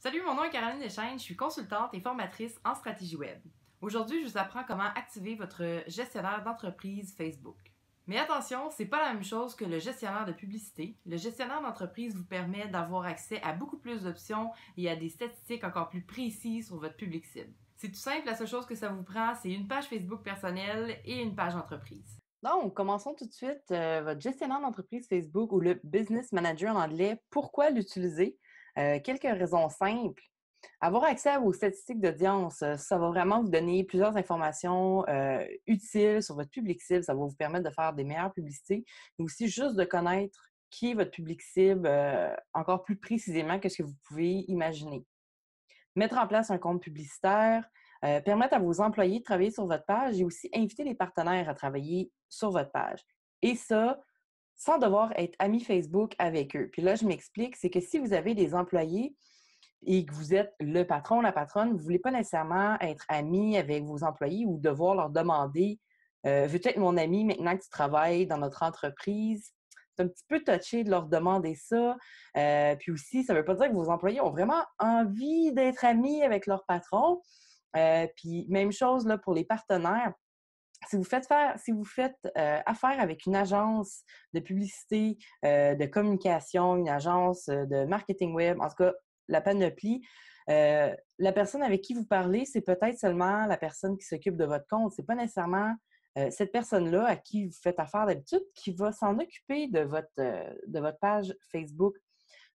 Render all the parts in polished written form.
Salut, mon nom est Caroline Deschaines, je suis consultante et formatrice en stratégie web. Aujourd'hui, je vous apprends comment activer votre gestionnaire d'entreprise Facebook. Mais attention, c'est pas la même chose que le gestionnaire de publicité. Le gestionnaire d'entreprise vous permet d'avoir accès à beaucoup plus d'options et à des statistiques encore plus précises sur votre public cible. C'est tout simple, la seule chose que ça vous prend, c'est une page Facebook personnelle et une page entreprise. Donc, commençons tout de suite. Votre gestionnaire d'entreprise Facebook ou le Business Manager en anglais, pourquoi l'utiliser? Quelques raisons simples. Avoir accès à vos statistiques d'audience, ça va vraiment vous donner plusieurs informations utiles sur votre public cible. Ça va vous permettre de faire des meilleures publicités, mais aussi juste de connaître qui est votre public cible encore plus précisément que ce que vous pouvez imaginer. Mettre en place un compte publicitaire, permettre à vos employés de travailler sur votre page et aussi inviter les partenaires à travailler sur votre page. Et ça, sans devoir être ami Facebook avec eux. Puis là, je m'explique, c'est que si vous avez des employés et que vous êtes le patron, la patronne, vous ne voulez pas nécessairement être ami avec vos employés ou devoir leur demander veux-tu être mon ami maintenant que tu travailles dans notre entreprise? C'est un petit peu touché de leur demander ça. Puis aussi, ça ne veut pas dire que vos employés ont vraiment envie d'être amis avec leur patron. Puis même chose là, pour les partenaires. Si vous faites affaire avec une agence de publicité, de communication, une agence de marketing web, en tout cas, la panoplie, la personne avec qui vous parlez, c'est peut-être seulement la personne qui s'occupe de votre compte. C'est pas nécessairement cette personne-là à qui vous faites affaire d'habitude qui va s'en occuper de votre page Facebook.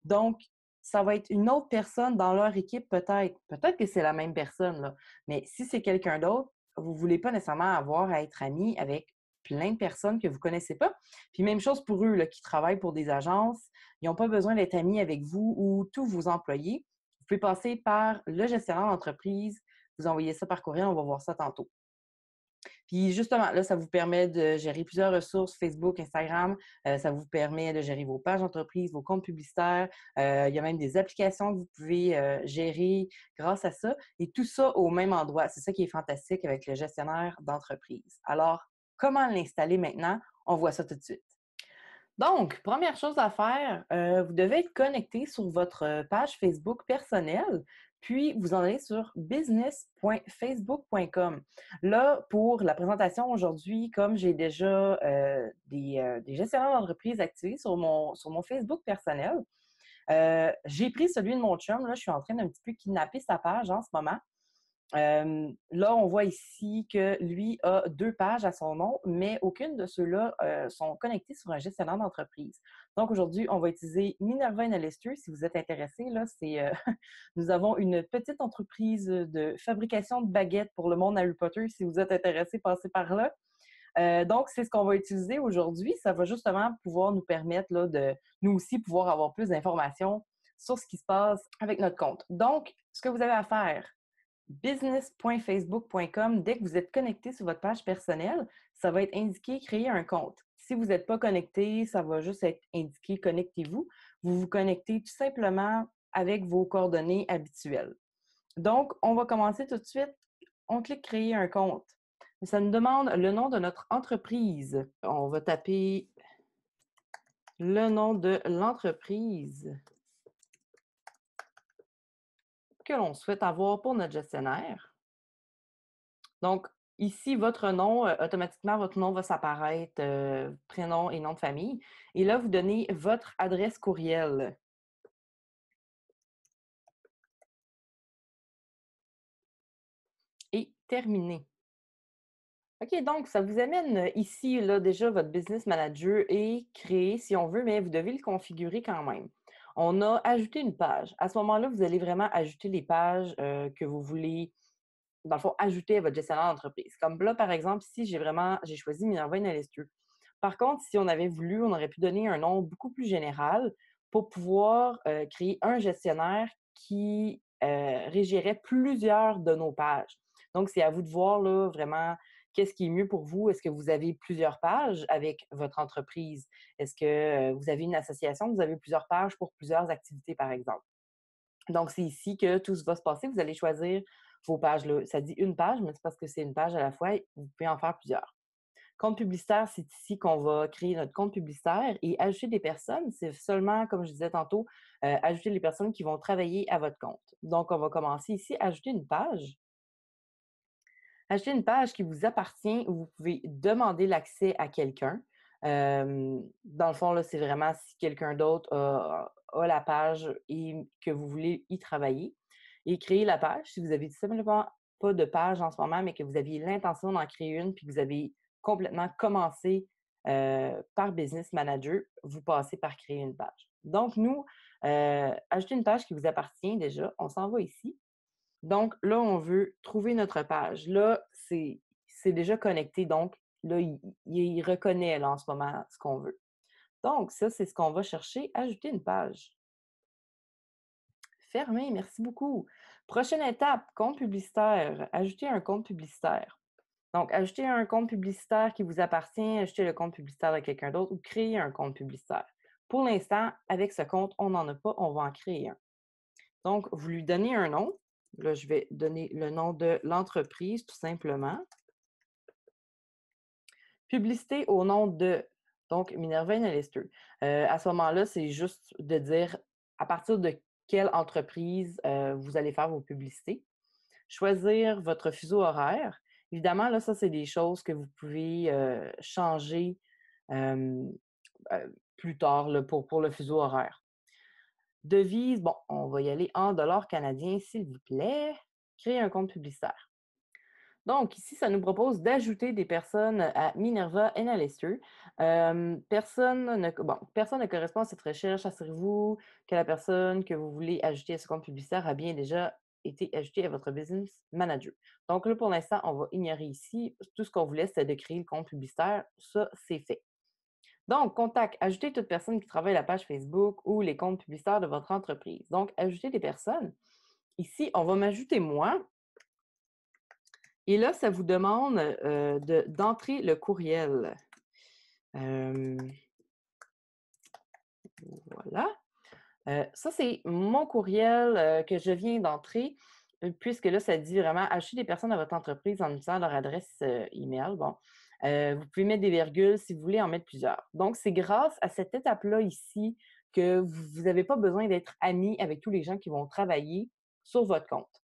Donc, ça va être une autre personne dans leur équipe peut-être. Peut-être que c'est la même personne, là. Mais si c'est quelqu'un d'autre, vous ne voulez pas nécessairement avoir à être ami avec plein de personnes que vous ne connaissez pas. Puis même chose pour eux là, qui travaillent pour des agences. Ils n'ont pas besoin d'être amis avec vous ou tous vos employés. Vous pouvez passer par le gestionnaire d'entreprise. Vous envoyez ça par courriel, on va voir ça tantôt. Puis justement, là, ça vous permet de gérer plusieurs ressources, Facebook, Instagram. Ça vous permet de gérer vos pages d'entreprise, vos comptes publicitaires. Il y a même des applications que vous pouvez gérer grâce à ça. Et tout ça au même endroit. C'est ça qui est fantastique avec le gestionnaire d'entreprise. Alors, comment l'installer maintenant? On voit ça tout de suite. Donc, première chose à faire, vous devez être connecté sur votre page Facebook personnelle, puis vous en allez sur business.facebook.com. Là, pour la présentation aujourd'hui, comme j'ai déjà des gestionnaires d'entreprise activés sur mon Facebook personnel, j'ai pris celui de mon chum. Là, je suis en train d'un petit peu kidnapper sa page en ce moment. Là, on voit ici que lui a 2 pages à son nom, mais aucune de ceux-là sont connectés sur un gestionnaire d'entreprise. Donc, aujourd'hui, on va utiliser Minerva Analyster. Si vous êtes intéressé, là, nous avons une petite entreprise de fabrication de baguettes pour le monde Harry Potter. Si vous êtes intéressé, passez par là. Donc, c'est ce qu'on va utiliser aujourd'hui. Ça va justement pouvoir nous permettre là, de nous aussi pouvoir avoir plus d'informations sur ce qui se passe avec notre compte. Donc, ce que vous avez à faire, business.facebook.com, dès que vous êtes connecté sur votre page personnelle, ça va être indiqué créer un compte. Si vous n'êtes pas connecté, ça va juste être indiqué connectez-vous. Vous vous connectez tout simplement avec vos coordonnées habituelles. Donc, on va commencer tout de suite. On clique créer un compte. Ça nous demande le nom de notre entreprise. On va taper le nom de l'entreprise que l'on souhaite avoir pour notre gestionnaire. Donc, ici, votre nom, automatiquement, votre nom va s'apparaître, prénom et nom de famille. Et là, vous donnez votre adresse courriel. Et terminé. OK, donc ça vous amène ici, là, déjà, votre business manager est créé, si on veut, mais vous devez le configurer quand même. On a ajouté une page. À ce moment-là, vous allez vraiment ajouter les pages que vous voulez, dans le fond, ajouter à votre gestionnaire d'entreprise. Comme là, par exemple, ici, j'ai choisi Minerva Analyster. Par contre, si on avait voulu, on aurait pu donner un nom beaucoup plus général pour pouvoir créer un gestionnaire qui régirait plusieurs de nos pages. Donc, c'est à vous de voir là, vraiment qu'est-ce qui est mieux pour vous. Est-ce que vous avez plusieurs pages avec votre entreprise? Est-ce que vous avez une association? Vous avez plusieurs pages pour plusieurs activités, par exemple. Donc, c'est ici que tout va se passer. Vous allez choisir vos pages. Là. Ça dit une page, mais c'est parce que c'est une page à la fois. Vous pouvez en faire plusieurs. Compte publicitaire, c'est ici qu'on va créer notre compte publicitaire et ajouter des personnes. C'est seulement, comme je disais tantôt, ajouter les personnes qui vont travailler à votre compte. Donc, on va commencer ici, ajouter une page. Acheter une page qui vous appartient où vous pouvez demander l'accès à quelqu'un. Dans le fond, là, c'est vraiment si quelqu'un d'autre a la page et que vous voulez y travailler. Et créer la page, si vous avez tout simplement pas de page en ce moment, mais que vous aviez l'intention d'en créer une, puis que vous avez complètement commencé par Business Manager, vous passez par créer une page. Donc, nous, ajouter une page qui vous appartient déjà, on s'en va ici. Donc là, on veut trouver notre page. Là, c'est déjà connecté, donc là, il reconnaît là, en ce moment ce qu'on veut. Donc, ça, c'est ce qu'on va chercher, ajouter une page. Fermé, merci beaucoup. Prochaine étape, compte publicitaire. Ajouter un compte publicitaire. Donc, ajouter un compte publicitaire qui vous appartient, ajouter le compte publicitaire de quelqu'un d'autre ou créer un compte publicitaire. Pour l'instant, avec ce compte, on n'en a pas, on va en créer un. Donc, vous lui donnez un nom. Là, je vais donner le nom de l'entreprise, tout simplement. Publicité au nom de, donc, Minerva Analyster. À ce moment-là, c'est juste de dire à partir de quelle entreprise vous allez faire vos publicités. Choisir votre fuseau horaire. Évidemment, là, ça, c'est des choses que vous pouvez changer euh, plus tard là, pour le fuseau horaire. Devise, bon, on va y aller en dollars canadiens, s'il vous plaît. Créer un compte publicitaire. Donc, ici, ça nous propose d'ajouter des personnes à Minerva Analyster. Personne ne correspond à cette recherche. Assurez-vous que la personne que vous voulez ajouter à ce compte publicitaire a bien déjà été ajoutée à votre Business Manager. Donc là, pour l'instant, on va ignorer ici. Tout ce qu'on voulait, c'était de créer le compte publicitaire. Ça, c'est fait. Donc, contact, ajouter toute personne qui travaille la page Facebook ou les comptes publicitaires de votre entreprise. Donc, ajouter des personnes. Ici, on va m'ajouter moi. Et là, ça vous demande d'entrer le courriel. Voilà. Ça, c'est mon courriel que je viens d'entrer, puisque là, ça dit vraiment acheter des personnes à votre entreprise en utilisant leur adresse email. Bon, vous pouvez mettre des virgules si vous voulez en mettre plusieurs. Donc, c'est grâce à cette étape-là ici que vous n'avez pas besoin d'être ami avec tous les gens qui vont travailler sur votre compte.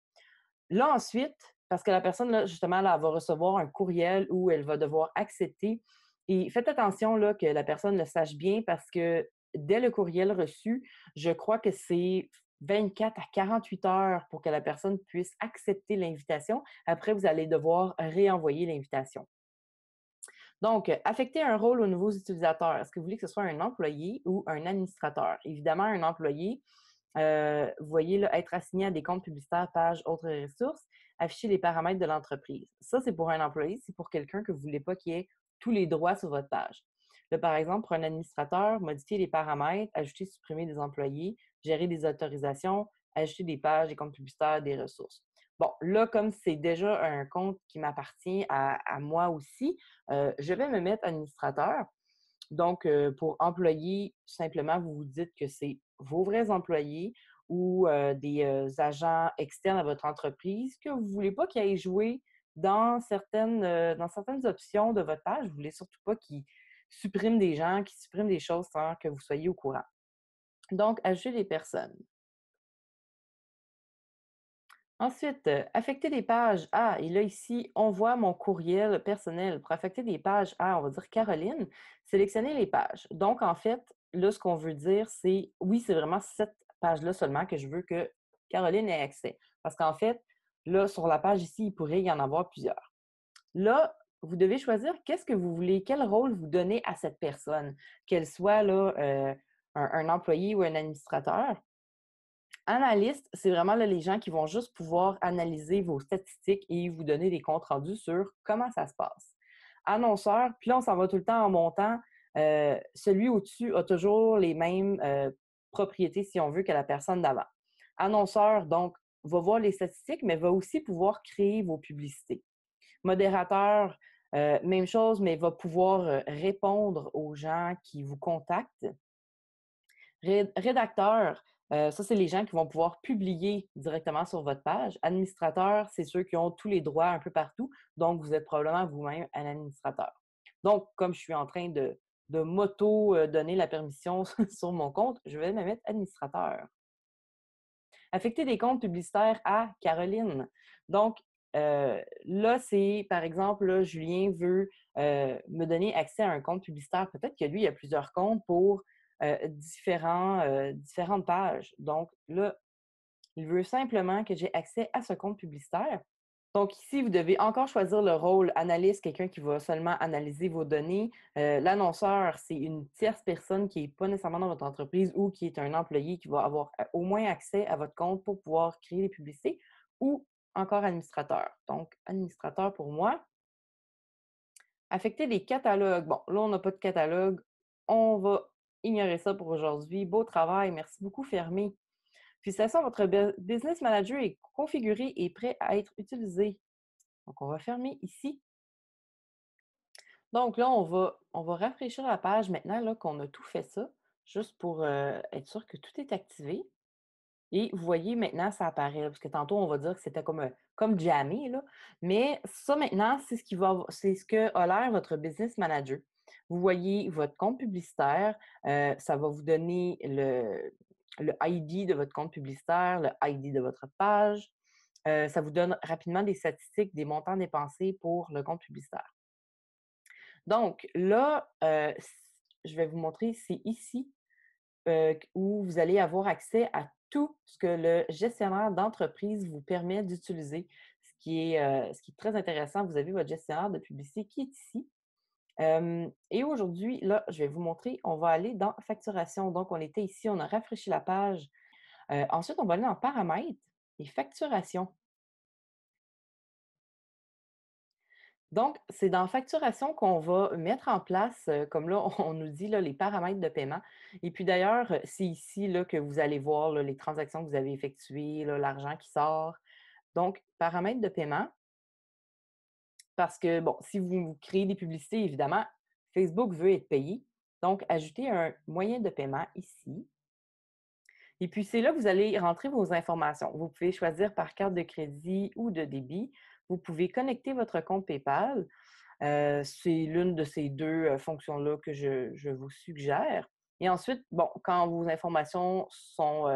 Là, ensuite, parce que la personne, là, justement, là, elle va recevoir un courriel où elle va devoir accepter. Et faites attention là, que la personne le sache bien parce que dès le courriel reçu, je crois que c'est 24 à 48 heures pour que la personne puisse accepter l'invitation. Après, vous allez devoir réenvoyer l'invitation. Donc, affecter un rôle aux nouveaux utilisateurs. Est-ce que vous voulez que ce soit un employé ou un administrateur? Évidemment, un employé, vous voyez, là, être assigné à des comptes publicitaires, pages, autres ressources, afficher les paramètres de l'entreprise. Ça, c'est pour un employé, c'est pour quelqu'un que vous ne voulez pas qu'il ait tous les droits sur votre page. Là, par exemple, pour un administrateur, modifier les paramètres, ajouter, supprimer des employés, gérer des autorisations, ajouter des pages, des comptes publicitaires, des ressources. Bon, là, comme c'est déjà un compte qui m'appartient à moi aussi, je vais me mettre administrateur. Donc, pour employés, simplement, vous vous dites que c'est vos vrais employés ou des agents externes à votre entreprise que vous ne voulez pas qu'ils aillent jouer dans certaines options de votre page. Vous ne voulez surtout pas qu'ils suppriment des gens, qu'ils suppriment des choses sans que vous soyez au courant. Donc, ajouter des personnes. Ensuite, affecter des pages. Ah, et là, ici, on voit mon courriel personnel. Pour affecter des pages à, on va dire Caroline, sélectionner les pages. Donc, en fait, là, ce qu'on veut dire, c'est, oui, c'est vraiment cette page-là seulement que je veux que Caroline ait accès. Parce qu'en fait, là, sur la page ici, il pourrait y en avoir plusieurs. Là, vous devez choisir qu'est-ce que vous voulez, quel rôle vous donnez à cette personne, qu'elle soit là, un employé ou un administrateur. Analyste, c'est vraiment là, les gens qui vont juste pouvoir analyser vos statistiques et vous donner des comptes rendus sur comment ça se passe. Annonceur, puis là, on s'en va tout le temps en montant. Celui au-dessus a toujours les mêmes propriétés, si on veut, que la personne d'avant. Annonceur, donc, va voir les statistiques, mais va aussi pouvoir créer vos publicités. Modérateur, même chose, mais va pouvoir répondre aux gens qui vous contactent. Rédacteur, ça, c'est les gens qui vont pouvoir publier directement sur votre page. Administrateur, c'est ceux qui ont tous les droits un peu partout. Donc, vous êtes probablement vous-même un administrateur. Donc, comme je suis en train de m'auto-donner la permission sur mon compte, je vais me mettre administrateur. Affecter des comptes publicitaires à Caroline. Donc, là, c'est, par exemple, là, Julien veut me donner accès à un compte publicitaire. Peut-être que lui, il a plusieurs comptes pour différentes pages. Donc, là, il veut simplement que j'ai accès à ce compte publicitaire. Donc, ici, vous devez encore choisir le rôle analyste, quelqu'un qui va seulement analyser vos données. L'annonceur, c'est une tierce personne qui n'est pas nécessairement dans votre entreprise ou qui est un employé qui va avoir au moins accès à votre compte pour pouvoir créer les publicités ou encore administrateur. Donc, administrateur pour moi. Affecter les catalogues. Bon, là, on n'a pas de catalogue. On va ignorer ça pour aujourd'hui. Beau travail. Merci beaucoup, Fermé. Félicitations, votre Business Manager est configuré et prêt à être utilisé. Donc, on va fermer ici. Donc là, on va rafraîchir la page maintenant là, qu'on a tout fait ça, juste pour être sûr que tout est activé. Et vous voyez maintenant, ça apparaît, parce que tantôt, on va dire que c'était comme jammé, là. Mais ça, maintenant, c'est ce que a l'air votre Business Manager. Vous voyez votre compte publicitaire, ça va vous donner le ID de votre compte publicitaire, le ID de votre page. Ça vous donne rapidement des statistiques, des montants dépensés pour le compte publicitaire. Donc là, je vais vous montrer, c'est ici où vous allez avoir accès à tout ce que le gestionnaire d'entreprise vous permet d'utiliser, ce qui est très intéressant. Vous avez votre gestionnaire de publicité qui est ici. Et aujourd'hui, là, je vais vous montrer, on va aller dans facturation. Donc, on était ici, on a rafraîchi la page. Ensuite, on va aller dans paramètres et facturation. Donc, c'est dans facturation qu'on va mettre en place, comme là, on nous dit là, les paramètres de paiement. Et puis d'ailleurs, c'est ici là, que vous allez voir là, les transactions que vous avez effectuées, là, l'argent qui sort. Donc, paramètres de paiement, parce que, bon, si vous créez des publicités, évidemment, Facebook veut être payé. Donc, ajoutez un moyen de paiement ici. Et puis, c'est là que vous allez rentrer vos informations. Vous pouvez choisir par carte de crédit ou de débit. Vous pouvez connecter votre compte PayPal. C'est l'une de ces deux fonctions-là que je vous suggère. Et ensuite, bon, quand vos informations sont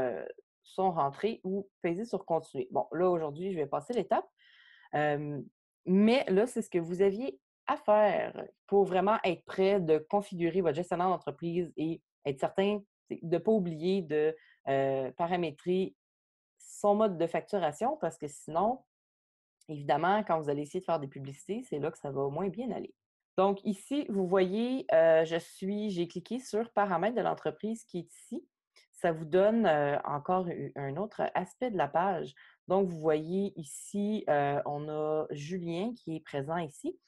rentrées, vous pèsez sur Continuer. Bon, là, aujourd'hui, je vais passer l'étape. Mais là, c'est ce que vous aviez à faire pour vraiment être prêt de configurer votre gestionnaire d'entreprise et être certain de ne pas oublier de paramétrer son mode de facturation parce que sinon, évidemment, quand vous allez essayer de faire des publicités, c'est là que ça va moins bien aller. Donc ici, vous voyez, j'ai cliqué sur paramètres de l'entreprise qui est ici. Ça vous donne encore un autre aspect de la page. Donc, vous voyez ici, on a Julien qui est présent ici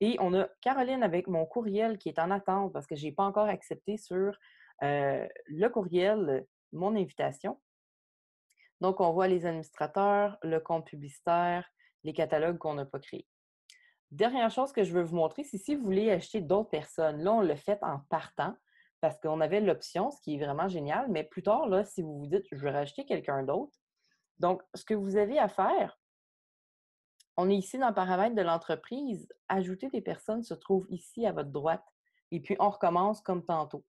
et on a Caroline avec mon courriel qui est en attente parce que je n'ai pas encore accepté sur le courriel mon invitation. Donc, on voit les administrateurs, le compte publicitaire, les catalogues qu'on n'a pas créés. Dernière chose que je veux vous montrer, c'est si vous voulez acheter d'autres personnes. Là, on l'a fait en partant parce qu'on avait l'option, ce qui est vraiment génial. Mais plus tard, là, si vous vous dites, je veux racheter quelqu'un d'autre. Donc, ce que vous avez à faire, on est ici dans le paramètre de l'entreprise. Ajouter des personnes se trouve ici à votre droite. Et puis, on recommence comme tantôt.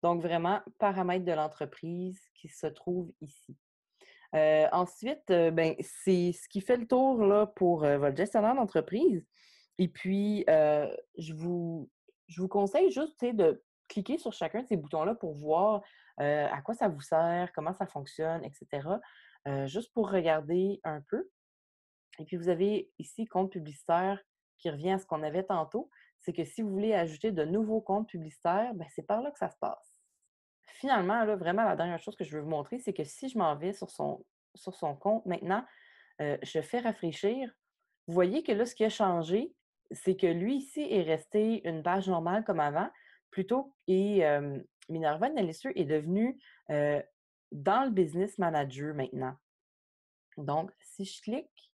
Donc, vraiment, paramètre de l'entreprise qui se trouve ici. Ensuite, ben, c'est ce qui fait le tour là, pour votre gestionnaire d'entreprise. Et puis, je vous conseille juste de cliquer sur chacun de ces boutons-là pour voir à quoi ça vous sert, comment ça fonctionne, etc. Juste pour regarder un peu. Et puis, vous avez ici compte publicitaire qui revient à ce qu'on avait tantôt. C'est que si vous voulez ajouter de nouveaux comptes publicitaires, ben, c'est par là que ça se passe. Finalement, là, vraiment, la dernière chose que je veux vous montrer, c'est que si je m'en vais sur son compte maintenant, je fais rafraîchir. Vous voyez que là, ce qui a changé, c'est que lui, ici, est resté une page normale comme avant, plutôt et Minerva Analyster est devenu dans le Business Manager maintenant. Donc, si je clique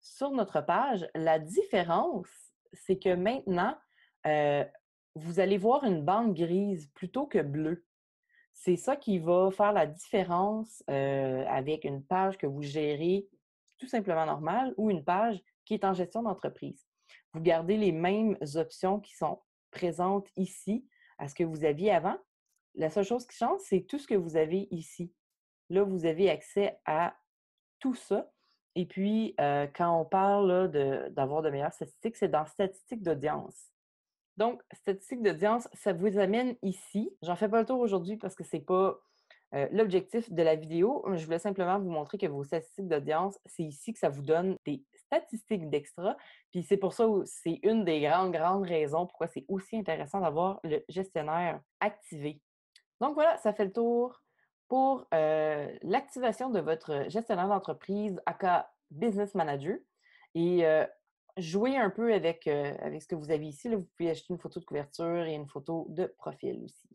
sur notre page, la différence, c'est que maintenant, vous allez voir une bande grise plutôt que bleue. C'est ça qui va faire la différence avec une page que vous gérez tout simplement normale ou une page qui est en gestion d'entreprise. Vous gardez les mêmes options qui sont présentes ici à ce que vous aviez avant. La seule chose qui change, c'est tout ce que vous avez ici. Là, vous avez accès à tout ça. Et puis, quand on parle là, d'avoir de meilleures statistiques, c'est dans statistiques d'audience. Donc, statistiques d'audience, ça vous amène ici. J'en fais pas le tour aujourd'hui parce que c'est pas l'objectif de la vidéo. Je voulais simplement vous montrer que vos statistiques d'audience, c'est ici que ça vous donne des statistiques d'extra. Puis c'est pour ça que c'est une des grandes raisons pourquoi c'est aussi intéressant d'avoir le gestionnaire activé. Donc voilà, ça fait le tour pour l'activation de votre gestionnaire d'entreprise, aka Business Manager. Et jouer un peu avec ce que vous avez ici. Là, vous pouvez acheter une photo de couverture et une photo de profil aussi.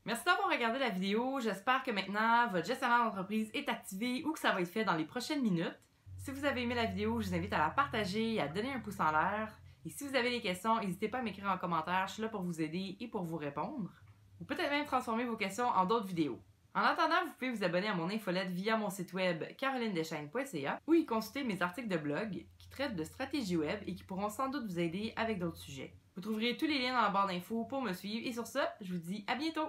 Merci d'avoir regardé la vidéo. J'espère que maintenant, votre gestionnaire d'entreprise est activé ou que ça va être fait dans les prochaines minutes. Si vous avez aimé la vidéo, je vous invite à la partager et à donner un pouce en l'air. Et si vous avez des questions, n'hésitez pas à m'écrire en commentaire. Je suis là pour vous aider et pour vous répondre. Ou peut-être même transformer vos questions en d'autres vidéos. En attendant, vous pouvez vous abonner à mon infolette via mon site web carolinedeschaines.ca ou y consulter mes articles de blog qui traitent de stratégie web et qui pourront sans doute vous aider avec d'autres sujets. Vous trouverez tous les liens dans la barre d'infos pour me suivre et sur ça, je vous dis à bientôt!